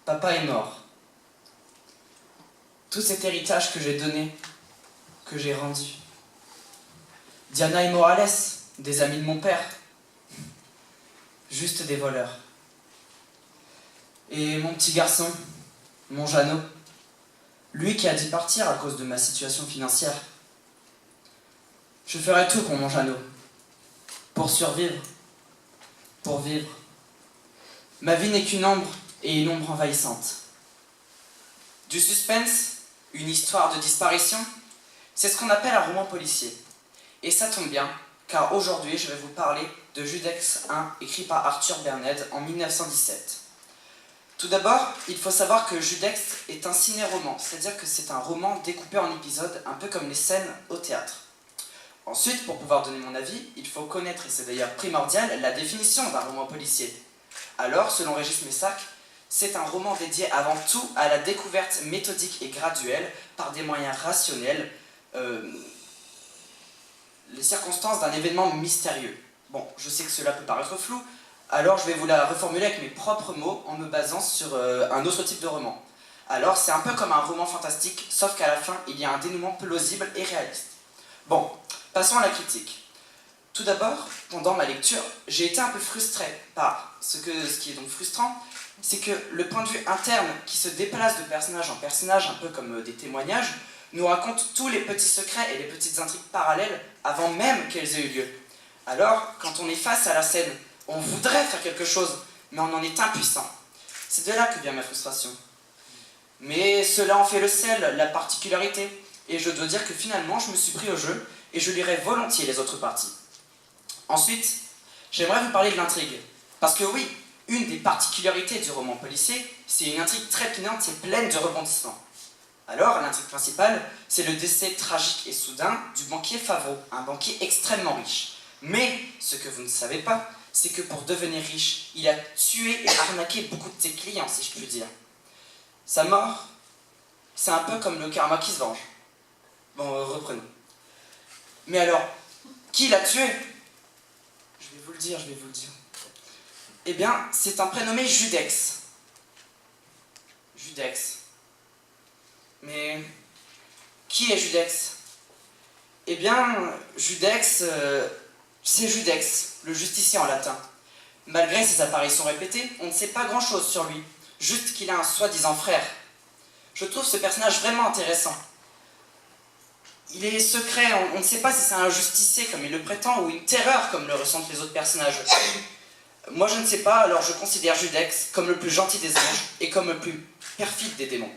Papa est mort. Tout cet héritage que j'ai donné, que j'ai rendu. Diana et Morales, des amis de mon père. Juste des voleurs. Et mon petit garçon, mon Jeannot, lui qui a dû partir à cause de ma situation financière. Je ferai tout pour mon Jeannot, pour survivre, pour vivre. Ma vie n'est qu'une ombre, et une ombre envahissante. Du suspense, une histoire de disparition, c'est ce qu'on appelle un roman policier. Et ça tombe bien, car aujourd'hui je vais vous parler de Judex 1, écrit par Arthur Berned en 1917. Tout d'abord, il faut savoir que Judex est un ciné-roman, c'est-à-dire que c'est un roman découpé en épisodes, un peu comme les scènes au théâtre. Ensuite, pour pouvoir donner mon avis, il faut connaître, et c'est d'ailleurs primordial, la définition d'un roman policier. Alors, selon Régis Messac, c'est un roman dédié avant tout à la découverte méthodique et graduelle, par des moyens rationnels, les circonstances d'un événement mystérieux. Bon, je sais que cela peut paraître flou, alors je vais vous la reformuler avec mes propres mots en me basant sur un autre type de roman. Alors, c'est un peu comme un roman fantastique, sauf qu'à la fin, il y a un dénouement plausible et réaliste. Bon, passons à la critique. Tout d'abord, pendant ma lecture, j'ai été un peu frustré par ce qui est donc frustrant, c'est que le point de vue interne qui se déplace de personnage en personnage, un peu comme des témoignages, nous raconte tous les petits secrets et les petites intrigues parallèles avant même qu'elles aient eu lieu. Alors, quand on est face à la scène, on voudrait faire quelque chose, mais on en est impuissant. C'est de là que vient ma frustration. Mais cela en fait le sel, la particularité, et je dois dire que finalement je me suis pris au jeu et je lirai volontiers les autres parties. Ensuite, j'aimerais vous parler de l'intrigue. Parce que oui, une des particularités du roman policier, c'est une intrigue trépidante et pleine de rebondissements. Alors, l'intrigue principale, c'est le décès tragique et soudain du banquier Favreau, un banquier extrêmement riche. Mais, ce que vous ne savez pas, c'est que pour devenir riche, il a tué et arnaqué beaucoup de ses clients, si je puis dire. Sa mort, c'est un peu comme le karma qui se venge. Bon, reprenons. Mais alors, qui l'a tué ? Je vais vous le dire. Eh bien, c'est un prénommé Judex. Judex. Mais, qui est Judex ? Eh bien, Judex, c'est Judex, le justicier en latin. Malgré ses apparitions répétées, on ne sait pas grand-chose sur lui, juste qu'il a un soi-disant frère. Je trouve ce personnage vraiment intéressant. Il est secret, on ne sait pas si c'est un justicier comme il le prétend ou une terreur comme le ressentent les autres personnages. Moi je ne sais pas, alors je considère Judex comme le plus gentil des anges et comme le plus perfide des démons.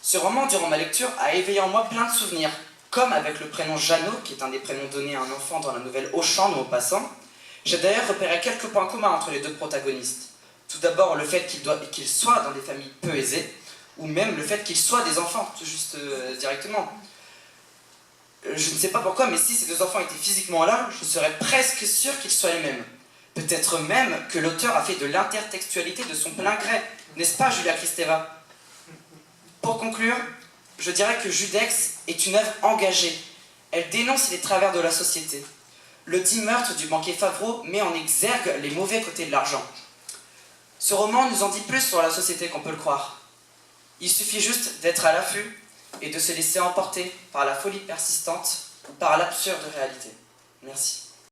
Ce roman, durant ma lecture, a éveillé en moi plein de souvenirs, comme avec le prénom Jeannot, qui est un des prénoms donnés à un enfant dans la nouvelle Auchan, nous au passant. J'ai d'ailleurs repéré quelques points communs entre les deux protagonistes. Tout d'abord, le fait qu'ils soient dans des familles peu aisées, ou même le fait qu'ils soient des enfants, tout juste directement. Je ne sais pas pourquoi, mais si ces deux enfants étaient physiquement là, je serais presque sûr qu'ils soient les mêmes. Peut-être même que l'auteur a fait de l'intertextualité de son plein gré, n'est-ce pas, Julia Kristeva ? Pour conclure, je dirais que Judex est une œuvre engagée. Elle dénonce les travers de la société. Le dit meurtre du banquier Favreau met en exergue les mauvais côtés de l'argent. Ce roman nous en dit plus sur la société qu'on peut le croire. Il suffit juste d'être à l'affût et de se laisser emporter par la folie persistante ou par l'absurde réalité. Merci.